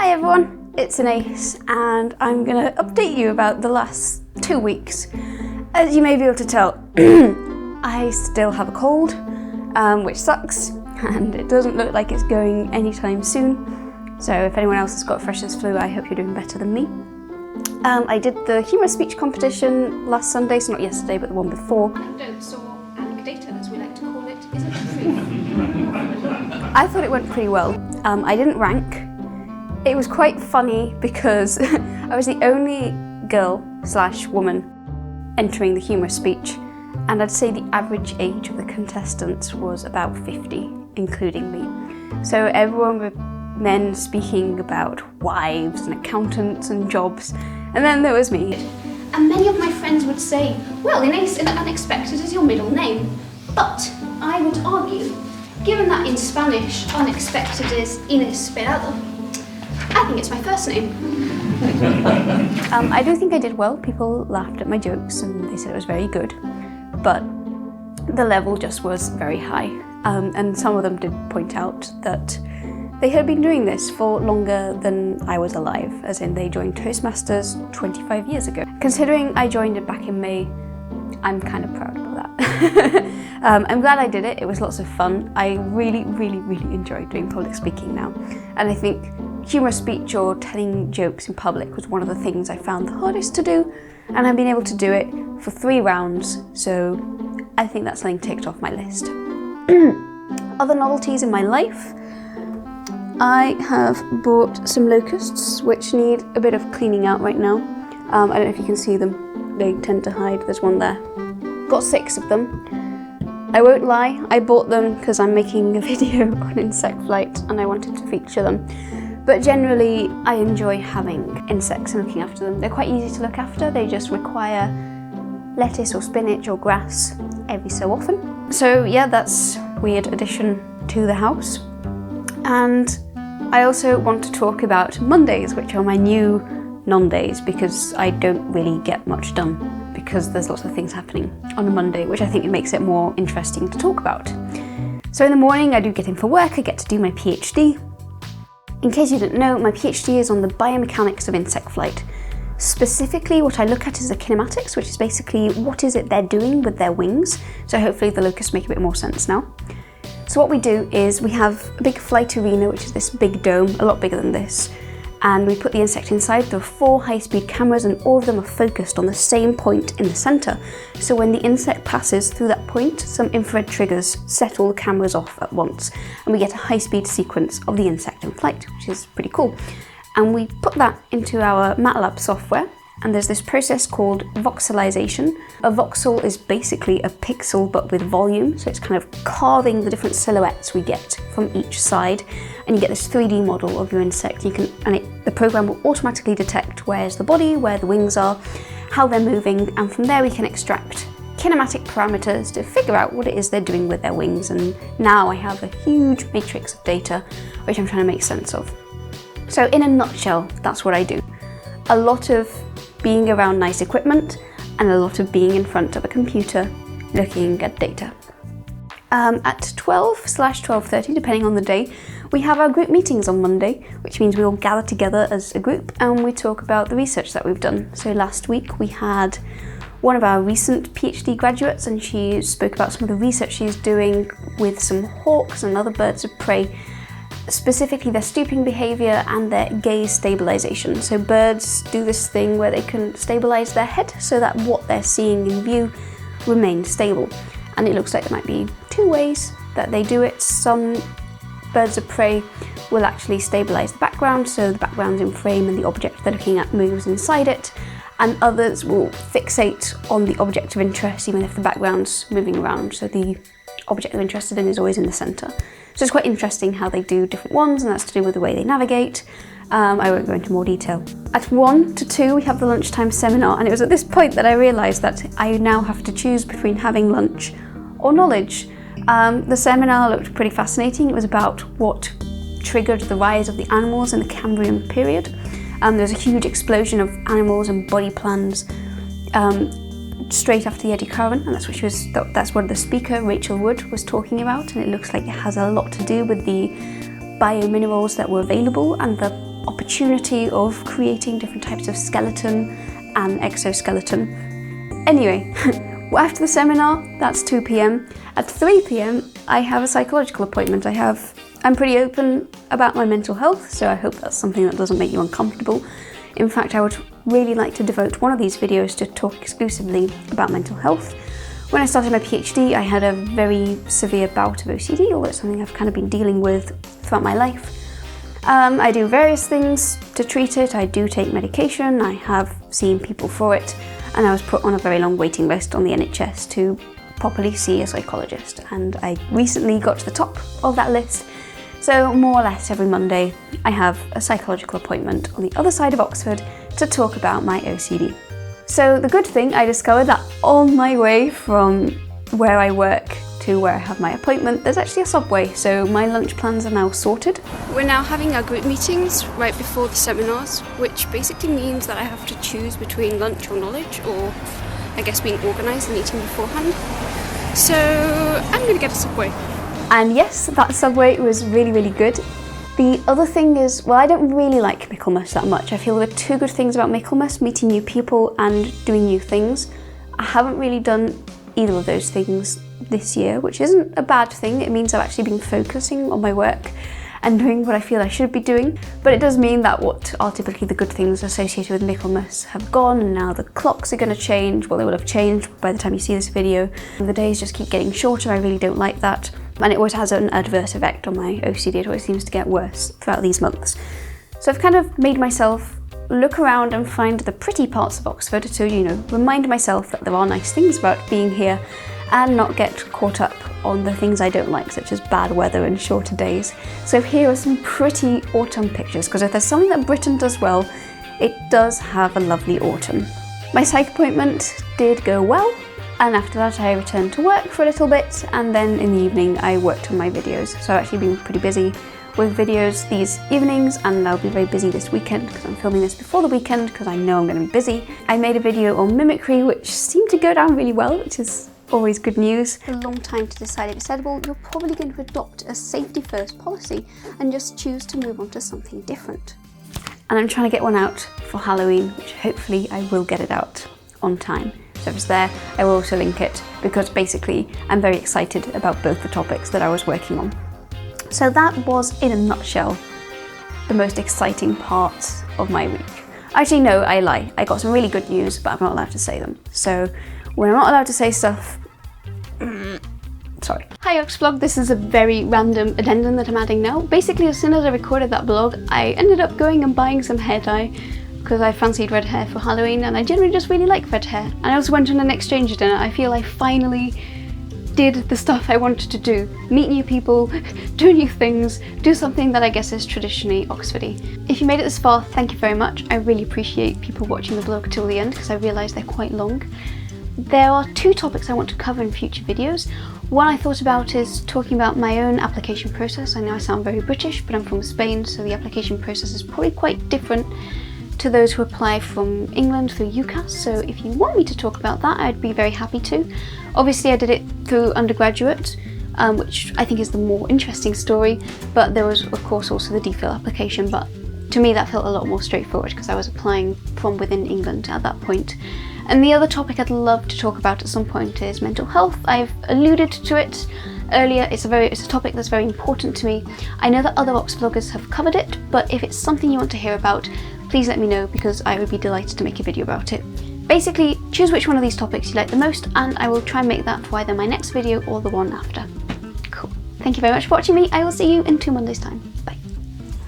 Hi everyone, it's Anais and I'm going to update you about the last 2 weeks. As you may be able to tell, I still have a cold, which sucks, and it doesn't look like it's going anytime soon. So if anyone else has got freshers flu, I hope you're doing better than me. I did the humorous speech competition last Sunday, so not yesterday but the one before. Anecdotes or anecdata as we like to call it, isn't true. I thought it went pretty well. I didn't rank. It was quite funny because I was the only girl/woman entering the humorous speech, and I'd say the average age of the contestants was about 50, including me. So everyone were men speaking about wives and accountants and jobs, and then there was me. And many of my friends would say, well, Inés Unexpected is your middle name. But I would argue, given that in Spanish unexpected is inesperado, I think it's my first name. I do think I did well. People laughed at my jokes and they said it was very good, but the level just was very high. And some of them did point out that they had been doing this for longer than I was alive, as in they joined Toastmasters 25 years ago. Considering I joined it back in May, I'm kind of proud of that. I'm glad I did it. It was lots of fun. I really enjoyed doing public speaking now. And I think humorous speech or telling jokes in public was one of the things I found the hardest to do, and I've been able to do it for 3 rounds, so I think that's something ticked off my list. Other novelties in my life, I have bought some locusts which need a bit of cleaning out right now. I don't know if you can see them, they tend to hide, there's one there. Got 6 of them. I won't lie, I bought them because I'm making a video on insect flight and I wanted to feature them. But generally, I enjoy having insects and looking after them. They're quite easy to look after, they just require lettuce or spinach or grass every so often. So yeah, that's a weird addition to the house. And I also want to talk about Mondays, which are my new non-days, because I don't really get much done because there's lots of things happening on a Monday, which I think it makes it more interesting to talk about. So in the morning, I do get in for work, I get to do my PhD. In case you didn't know, my PhD is on the biomechanics of insect flight. Specifically, what I look at is the kinematics, which is basically what is it they're doing with their wings. So hopefully the locusts make a bit more sense now. So what we do is we have a big flight arena, which is this big dome, a lot bigger than this, and we put the insect inside. There are 4 high-speed cameras and all of them are focused on the same point in the center. So when the insect passes through that point, some infrared triggers set all the cameras off at once, and we get a high-speed sequence of the insect in flight, which is pretty cool. And we put that into our MATLAB software, and there's this process called voxelization. A voxel is basically a pixel but with volume, so it's kind of carving the different silhouettes we get from each side, and you get this 3D model of your insect. The program will automatically detect where's the body, where the wings are, how they're moving, and from there we can extract kinematic parameters to figure out what it is they're doing with their wings. And now I have a huge matrix of data which I'm trying to make sense of. So in a nutshell, that's what I do. A lot of being around nice equipment and a lot of being in front of a computer looking at data. At 12/12:30, depending on the day, we have our group meetings on Monday, which means we all gather together as a group and we talk about the research that we've done. So last week we had one of our recent PhD graduates, and she spoke about some of the research she's doing with some hawks and other birds of prey, specifically their stooping behaviour and their gaze stabilisation. So birds do this thing where they can stabilise their head so that what they're seeing in view remains stable. And it looks like there might be 2 ways that they do it. Some birds of prey will actually stabilise the background, so the background's in frame and the object they're looking at moves inside it, and others will fixate on the object of interest even if the background's moving around, so the object they're interested in is always in the centre. So it's quite interesting how they do different ones, and that's to do with the way they navigate. I won't go into more detail. At 1 to 2 we have the lunchtime seminar, and it was at this point that I realised that I now have to choose between having lunch or knowledge. The seminar looked pretty fascinating. It was about what triggered the rise of the animals in the Cambrian period. There's a huge explosion of animals and body plans straight after the eddy current, and that's what the speaker, Rachel Wood, was talking about, and it looks like it has a lot to do with the biominerals that were available and the opportunity of creating different types of skeleton and exoskeleton. Anyway, after the seminar, that's 2 p.m. At 3 p.m, I have a psychological appointment. I'm pretty open about my mental health, so I hope that's something that doesn't make you uncomfortable. In fact, I would really like to devote one of these videos to talk exclusively about mental health. When I started my PhD, I had a very severe bout of OCD, although it's something I've kind of been dealing with throughout my life. I do various things to treat it. I do take medication, I have seen people for it, and I was put on a very long waiting list on the NHS to properly see a psychologist, and I recently got to the top of that list. So more or less every Monday I have a psychological appointment on the other side of Oxford to talk about my OCD. So the good thing, I discovered that on my way from where I work to where I have my appointment, there's actually a subway, so my lunch plans are now sorted. We're now having our group meetings right before the seminars, which basically means that I have to choose between lunch or knowledge, or I guess being organised and eating beforehand. So I'm going to get a subway. And yes, that subway was really, really good. The other thing is, well, I don't really like Michaelmas that much. I feel there are two good things about Michaelmas, meeting new people and doing new things. I haven't really done either of those things this year, which isn't a bad thing. It means I've actually been focusing on my work and doing what I feel I should be doing. But it does mean that what are typically the good things associated with Michaelmas have gone, and now the clocks are going to change. Well, they will have changed by the time you see this video. And the days just keep getting shorter. I really don't like that. And it always has an adverse effect on my OCD. It always seems to get worse throughout these months. So I've kind of made myself look around and find the pretty parts of Oxford to, remind myself that there are nice things about being here and not get caught up on the things I don't like, such as bad weather and shorter days. So here are some pretty autumn pictures, because if there's something that Britain does well, it does have a lovely autumn. My psych appointment did go well, and after that I returned to work for a little bit, and then in the evening I worked on my videos. So I've actually been pretty busy with videos these evenings, and I'll be very busy this weekend because I'm filming this before the weekend because I know I'm going to be busy. I made a video on mimicry which seemed to go down really well, which is always good news. A long time to decide if it's edible. You're probably going to adopt a safety first policy and just choose to move on to something different. And I'm trying to get one out for Halloween, which hopefully I will get it out on time. So if it's there, I will also link it, because basically I'm very excited about both the topics that I was working on. So that was, in a nutshell, the most exciting part of my week. Actually, no, I lie. I got some really good news, but I'm not allowed to say them. So when I'm not allowed to say stuff, sorry. Hi Oxvlog, this is a very random addendum that I'm adding now. Basically, as soon as I recorded that vlog, I ended up going and buying some hair dye because I fancied red hair for Halloween, and I generally just really like red hair. And I also went on an exchange dinner. I feel I finally did the stuff I wanted to do. Meet new people, do new things, do something that I guess is traditionally Oxfordy. If you made it this far, thank you very much. I really appreciate people watching the vlog till the end, because I realise they're quite long. There are two topics I want to cover in future videos. One I thought about is talking about my own application process. I know I sound very British, but I'm from Spain, so the application process is probably quite different to those who apply from England through UCAS, so if you want me to talk about that, I'd be very happy to. Obviously I did it through undergraduate, which I think is the more interesting story, but there was of course also the DPhil application, but to me that felt a lot more straightforward because I was applying from within England at that point. And the other topic I'd love to talk about at some point is mental health. I've alluded to it earlier. It's a topic that's very important to me. I know that other Oxvloggers have covered it, but if it's something you want to hear about, please let me know, because I would be delighted to make a video about it. Basically, choose which one of these topics you like the most, and I will try and make that for either my next video or the one after. Cool. Thank you very much for watching me. I will see you in 2 Mondays' time.